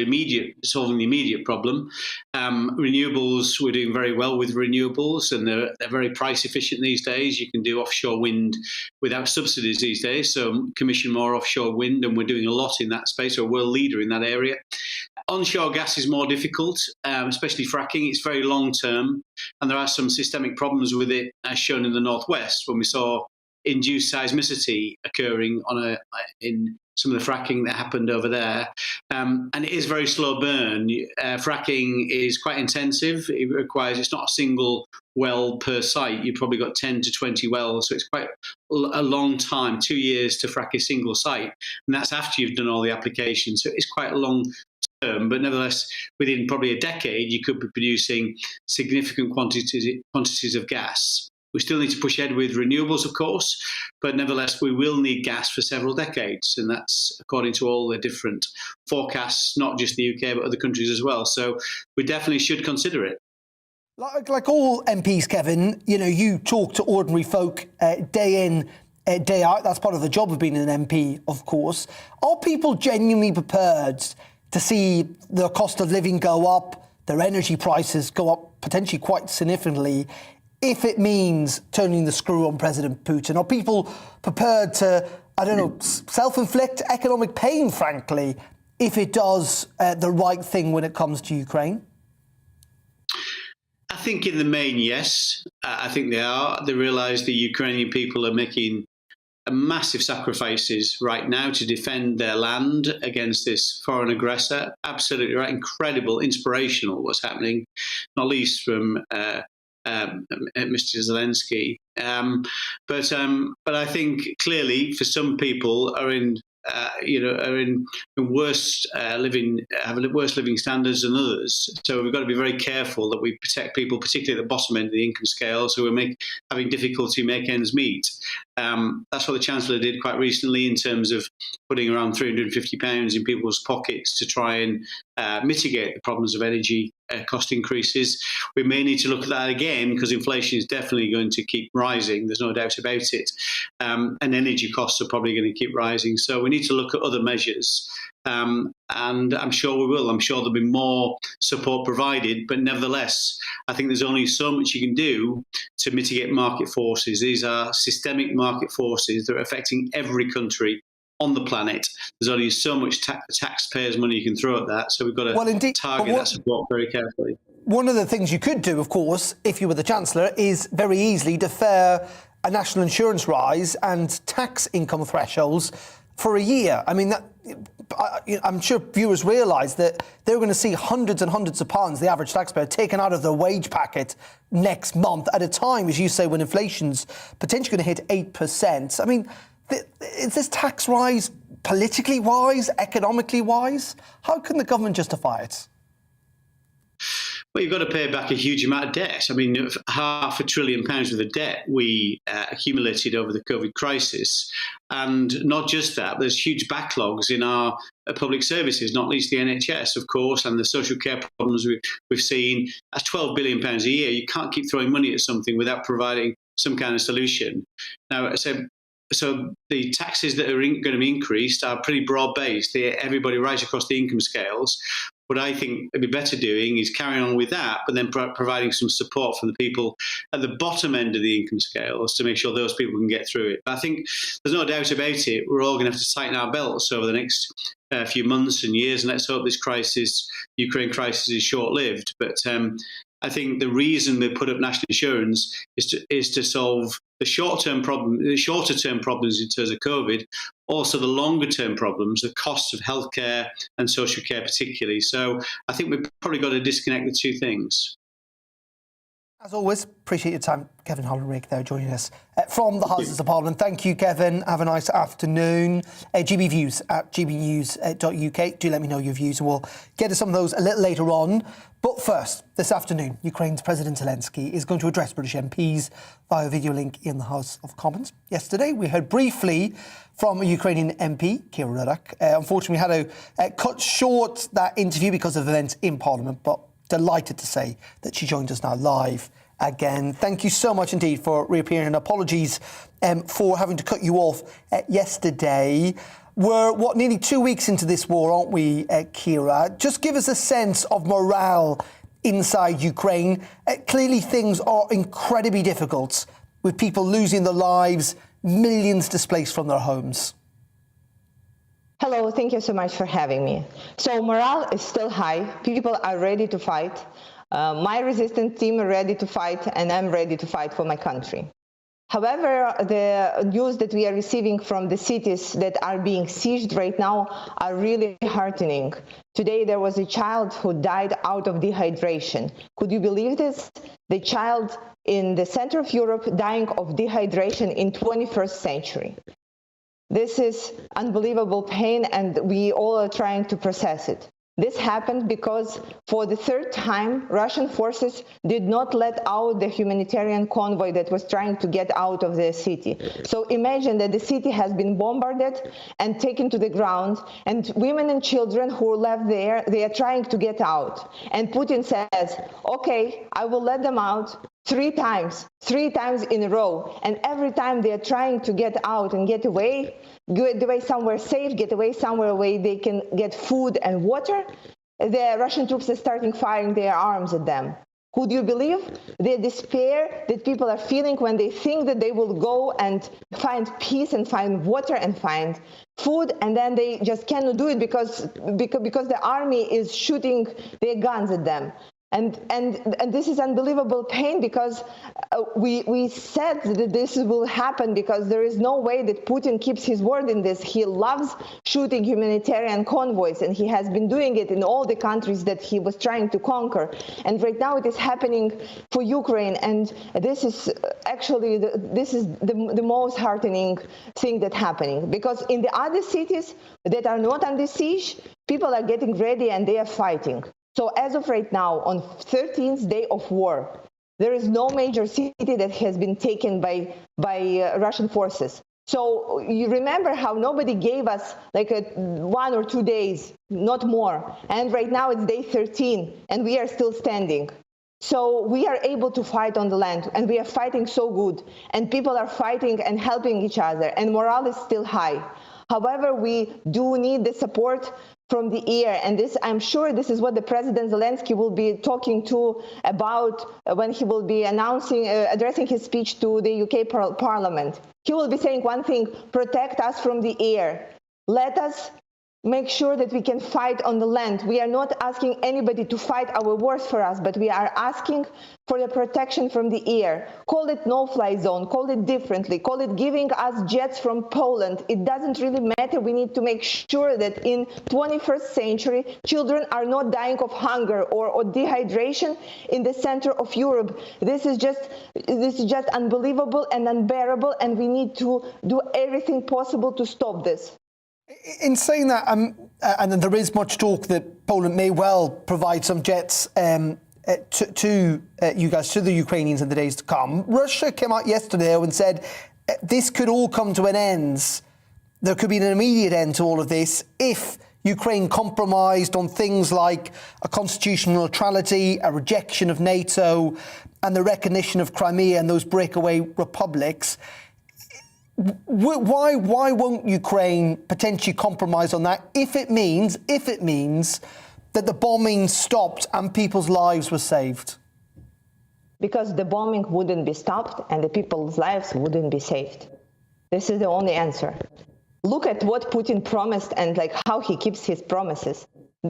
solving the immediate problem. Renewables, we're doing very well with renewables, and they're very price efficient these days. You can do offshore wind without subsidies these days, so commission more offshore wind, and we're doing a lot in that space. We're a world leader in that area. Onshore gas is more difficult, especially fracking. It's very long term, and there are some systemic problems with it, as shown in the Northwest when we saw induced seismicity occurring in some of the fracking that happened over there. And it is very slow burn. Fracking is quite intensive. It's not a single well per site. You've probably got 10 to 20 wells. So it's quite a long time, 2 years to frack a single site. And that's after you've done all the applications. So it's quite a long term, but nevertheless, within probably a decade, you could be producing significant quantities of gas. We still need to push ahead with renewables, of course, but nevertheless, we will need gas for several decades, and that's according to all the different forecasts, not just the UK, but other countries as well. So we definitely should consider it. Like all MPs, Kevin, you talk to ordinary folk day in, day out. That's part of the job of being an MP, of course. Are people genuinely prepared to see the cost of living go up, their energy prices go up potentially quite significantly, if it means turning the screw on President Putin? Are people prepared to, self-inflict economic pain, frankly, if it does the right thing when it comes to Ukraine? I think in the main, yes. I think they are. They realise the Ukrainian people are making massive sacrifices right now to defend their land against this foreign aggressor. Absolutely right. Incredible, inspirational what's happening, not least from Mr. Zelensky. But I think clearly for some people are in worse worse living standards than others. So we've got to be very careful that we protect people, particularly at the bottom end of the income scale, who are having difficulty make ends meet. That's what the Chancellor did quite recently in terms of putting around £350 in people's pockets to try and mitigate the problems of energy cost increases. We may need to look at that again because inflation is definitely going to keep rising. There's no doubt about it. And energy costs are probably going to keep rising. So we need to look at other measures. And I'm sure we will. I'm sure there'll be more support provided. But nevertheless, I think there's only so much you can do to mitigate market forces. These are systemic market forces that are affecting every country on the planet. There's only so much taxpayers' money you can throw at that. So we've got to target that support very carefully. One of the things you could do, of course, if you were the Chancellor, is very easily defer a national insurance rise and tax income thresholds for a year. I mean, I'm sure viewers realise that they're going to see hundreds and hundreds of pounds, the average taxpayer, taken out of their wage packet next month at a time, as you say, when inflation's potentially going to hit 8%. I mean, is this tax rise politically wise, economically wise? How can the government justify it? Well, you've got to pay back a huge amount of debt. I mean, £500 billion worth of debt we accumulated over the COVID crisis. And not just that, there's huge backlogs in our public services, not least the NHS, of course, and the social care problems we've seen. That's £12 billion a year. You can't keep throwing money at something without providing some kind of solution. Now, so the taxes that are going to be increased are pretty broad-based. Everybody right across the income scales. What I think it'd be better doing is carrying on with that, but then providing some support for the people at the bottom end of the income scales to make sure those people can get through it. But I think there's no doubt about it. We're all going to have to tighten our belts over the next few months and years, and let's hope this Ukraine crisis, is short-lived. But I think the reason they put up national insurance is to solve the shorter-term problems in terms of COVID, also the longer-term problems, the costs of healthcare and social care particularly. So I think we've probably got to disconnect the two things. As always, appreciate your time. Kevin Hollinrake there joining us from the Houses of Parliament. Thank you, Kevin. Have a nice afternoon. GB Views at gbnews.uk. Do let me know your views and we'll get to some of those a little later on. But first, this afternoon, Ukraine's President Zelensky is going to address British MPs via video link in the House of Commons. Yesterday, we heard briefly from a Ukrainian MP, Kira Rudik. Unfortunately, we had to cut short that interview because of events in Parliament, but delighted to say that she joined us now live again. Thank you so much indeed for reappearing, and apologies for having to cut you off yesterday. We're, nearly 2 weeks into this war, aren't we, Kira? Just give us a sense of morale inside Ukraine. Clearly things are incredibly difficult, with people losing their lives, millions displaced from their homes. Hello, thank you so much for having me. So morale is still high. People are ready to fight. My resistance team are ready to fight, and I'm ready to fight for my country. However, the news that we are receiving from the cities that are being sieged right now are really heartening. Today, there was a child who died out of dehydration. Could you believe this? The child in the center of Europe dying of dehydration in 21st century. This is unbelievable pain, and we all are trying to process it. This happened because for the third time, Russian forces did not let out the humanitarian convoy that was trying to get out of the city. So imagine that the city has been bombarded and taken to the ground, and women and children who were left there, they are trying to get out. And Putin says, okay, I will let them out three times in a row. And every time they are trying to get out and get away somewhere safe, get away somewhere where they can get food and water, the Russian troops are starting firing their arms at them. Would you believe the despair that people are feeling when they think that they will go and find peace and find water and find food, and then they just cannot do it because the army is shooting their guns at them? And this is unbelievable pain, because we said that this will happen, because there is no way that Putin keeps his word in this. He loves shooting humanitarian convoys, and he has been doing it in all the countries that he was trying to conquer. And right now it is happening for Ukraine, and this is actually the most heartening thing that's happening, because in the other cities that are not under siege, people are getting ready and they are fighting. So as of right now, on 13th day of war, there is no major city that has been taken by Russian forces. So you remember how nobody gave us like 1 or 2 days, not more. And right now it's day 13 and we are still standing. So we are able to fight on the land, and we are fighting so good. And people are fighting and helping each other, and morale is still high. However, we do need the support from the air, and this, I'm sure this is what the President Zelensky will be talking to about when he will be addressing his speech to the UK Parliament. He will be saying one thing: protect us from the air. Let us make sure that we can fight on the land. We are not asking anybody to fight our wars for us, but we are asking for the protection from the air. Call it no-fly zone, call it differently, call it giving us jets from Poland. It doesn't really matter. We need to make sure that in 21st century, children are not dying of hunger or dehydration in the center of Europe. This is just unbelievable and unbearable, and we need to do everything possible to stop this. In saying that, and there is much talk that Poland may well provide some jets to you guys, to the Ukrainians in the days to come. Russia came out yesterday and said this could all come to an end. There could be an immediate end to all of this if Ukraine compromised on things like a constitutional neutrality, a rejection of NATO, and the recognition of Crimea and those breakaway republics. Why won't Ukraine potentially compromise on that if it means that the bombing stopped and people's lives were saved? Because the bombing wouldn't be stopped and the people's lives wouldn't be saved. This is the only answer. Look at what Putin promised and like how he keeps his promises.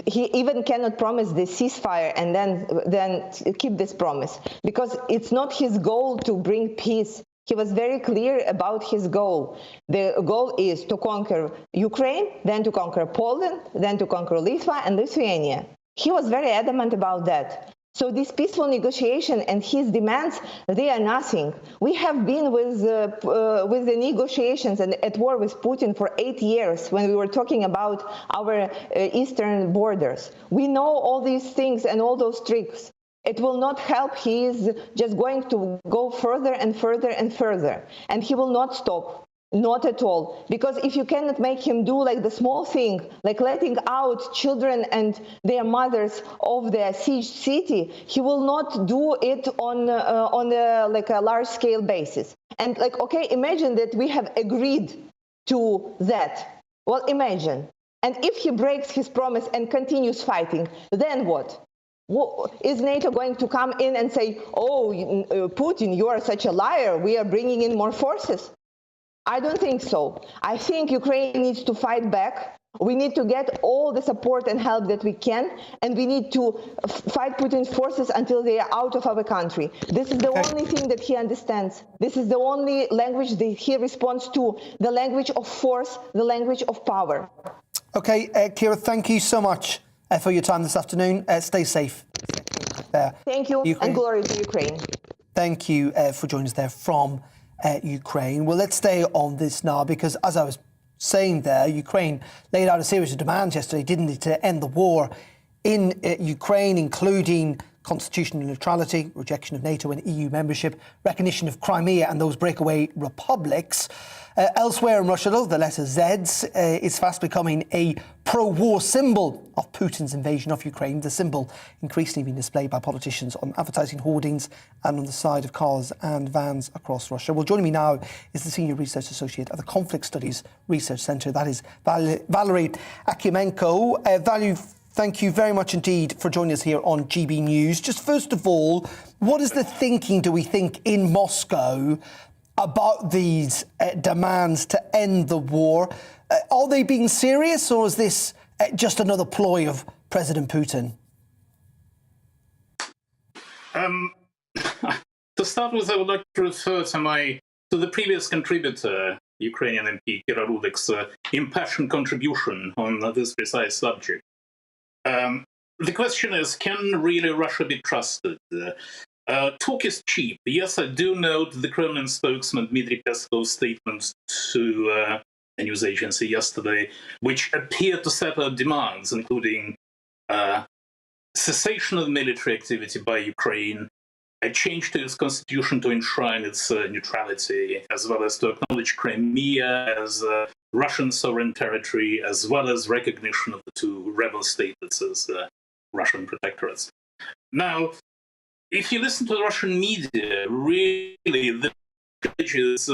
He even cannot promise the ceasefire and then keep this promise, because it's not his goal to bring peace. He was very clear about his goal. The goal is to conquer Ukraine, then to conquer Poland, then to conquer Lithuania and Lithuania. He was very adamant about that. So this peaceful negotiation and his demands, they are nothing. We have been with the negotiations and at war with Putin for 8 years when we were talking about our eastern borders. We know all these things and all those tricks. It will not help. He is just going to go further and further and further. And he will not stop. Not at all. Because if you cannot make him do like the small thing, like letting out children and their mothers of the siege city, he will not do it on a large scale basis. And like, okay, imagine that we have agreed to that. Well, imagine. And if he breaks his promise and continues fighting, then what? Is NATO going to come in and say, oh, Putin, you are such a liar, we are bringing in more forces? I don't think so. I think Ukraine needs to fight back. We need to get all the support and help that we can, and we need to fight Putin's forces until they are out of our country. This is the only thing that he understands. This is the only language that he responds to, the language of force, the language of power. Okay, Kira, thank you so much for your time this afternoon. Stay safe. Thank you, Ukraine. And glory to Ukraine. Thank you for joining us there from Ukraine. Well, let's stay on this now, because as I was saying there, Ukraine laid out a series of demands yesterday, didn't it, to end the war in Ukraine, including constitutional neutrality, rejection of NATO and EU membership, recognition of Crimea and those breakaway republics. Elsewhere in Russia, though, the letter Z is fast becoming a pro-war symbol of Putin's invasion of Ukraine. The symbol increasingly being displayed by politicians on advertising hoardings and on the side of cars and vans across Russia. Well, joining me now is the Senior Research Associate at the Conflict Studies Research Centre. That is Valery Akimenko. Thank you very much indeed for joining us here on GB News. Just first of all, what is the thinking, do we think, in Moscow about these demands to end the war? Are they being serious, or is this just another ploy of President Putin? To start with, I would like to refer to the previous contributor, Ukrainian MP Kira Rudik's impassioned contribution on this precise subject. The question is, can really Russia be trusted? Talk is cheap. Yes, I do note the Kremlin spokesman Dmitry Peskov's statement to a news agency yesterday, which appeared to set out demands, including cessation of military activity by Ukraine, a change to its constitution to enshrine its neutrality, as well as to acknowledge Crimea as Russian sovereign territory, as well as recognition of the two rebel states as Russian protectorates. Now, if you listen to the Russian media, really, the message is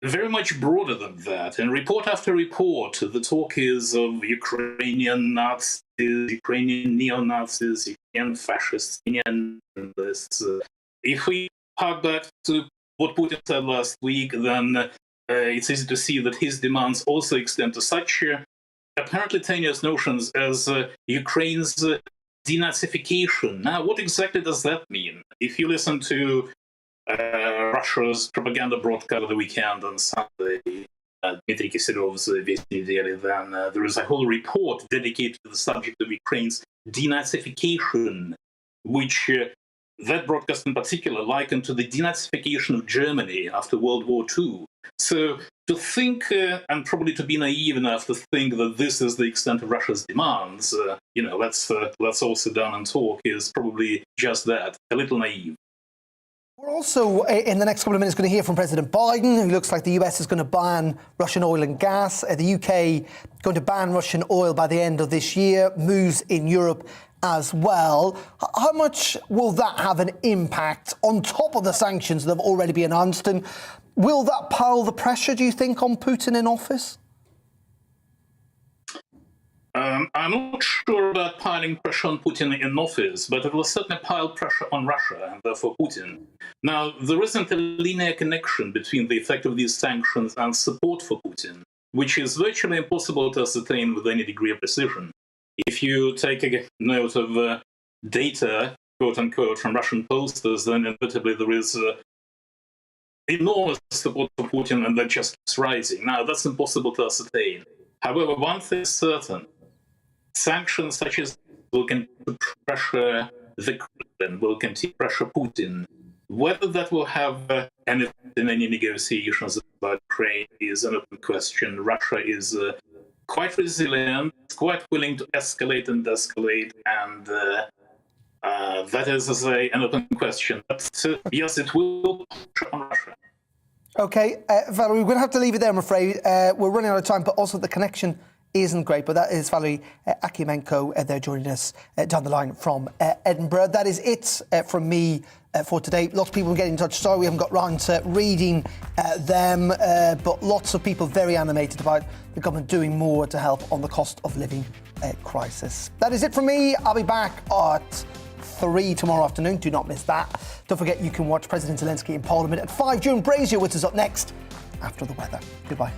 very much broader than that. And report after report, the talk is of Ukrainian Nazis, Ukrainian neo-Nazis, Ukrainian fascists, Ukrainian nationalists. If we hark back to what Putin said last week, then it's easy to see that his demands also extend to such apparently tenuous notions as Ukraine's denazification. Now, what exactly does that mean? If you listen to Russia's propaganda broadcast of the weekend on Sunday, Dmitry Kiselyov's Vestny Daily, then there is a whole report dedicated to the subject of Ukraine's denazification, which that broadcast in particular likened to the denazification of Germany after World War II. So to think, and probably to be naive enough to think that this is the extent of Russia's demands, let's all sit down and talk, is probably just that, a little naive. We're also, in the next couple of minutes, going to hear from President Biden, who looks like the US is going to ban Russian oil and gas. The UK going to ban Russian oil by the end of this year, moves in Europe as well. How much will that have an impact on top of the sanctions that have already been announced? And will that pile the pressure, do you think, on Putin in office? I'm not sure about piling pressure on Putin in office, but it will certainly pile pressure on Russia and therefore Putin. Now, there isn't a linear connection between the effect of these sanctions and support for Putin, which is virtually impossible to ascertain with any degree of precision. If you take a note of data, quote-unquote, from Russian pollsters, then inevitably there is enormous support for Putin, and that just keeps rising. Now, that's impossible to ascertain. However, one thing is certain. Sanctions such as will continue to pressure the Kremlin, will continue to pressure Putin. Whether that will have an effect in any negotiations about Ukraine is an open question. Russia is quite resilient, quite willing to escalate and de-escalate, and that is, as I say, an open question. But yes, it will pressure on Russia. OK, Valerie, we're going to have to leave it there, I'm afraid. We're running out of time, but also the connection isn't great. But that is Valerie Akimenko. They're joining us down the line from Edinburgh. That is it from me for today. Lots of people getting in touch. Sorry we haven't got round to reading them, but lots of people very animated about the government doing more to help on the cost of living crisis. That is it from me. I'll be back at 3 tomorrow afternoon. Do not miss that. Don't forget you can watch President Zelensky in Parliament at 5. June Brazier, which is up next after the weather. Goodbye.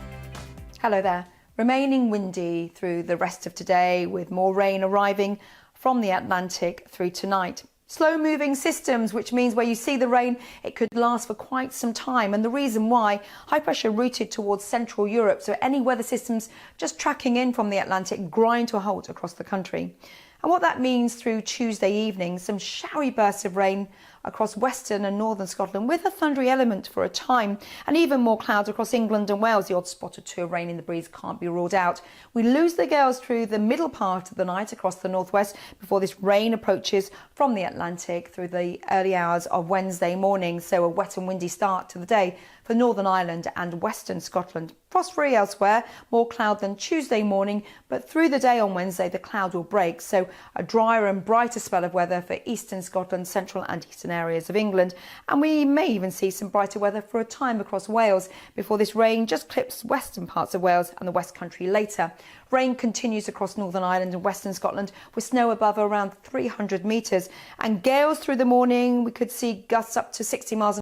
Hello there. Remaining windy through the rest of today, with more rain arriving from the Atlantic through tonight. Slow-moving systems, which means where you see the rain, it could last for quite some time. And the reason why, high pressure routed towards Central Europe, so any weather systems just tracking in from the Atlantic grind to a halt across the country. And what that means through Tuesday evening, some showery bursts of rain across western and northern Scotland with a thundery element for a time, and even more clouds across England and Wales. The odd spot or two of rain in the breeze can't be ruled out. We lose the gales through the middle part of the night across the northwest before this rain approaches from the Atlantic through the early hours of Wednesday morning. So a wet and windy start to the day for Northern Ireland and Western Scotland. Frost-free elsewhere, more cloud than Tuesday morning, but through the day on Wednesday the cloud will break, so a drier and brighter spell of weather for eastern Scotland, central and eastern western areas of England, and we may even see some brighter weather for a time across Wales before this rain just clips western parts of Wales and the West Country later. Rain continues across Northern Ireland and Western Scotland with snow above around 300 metres, and gales through the morning. We could see gusts up to 60 miles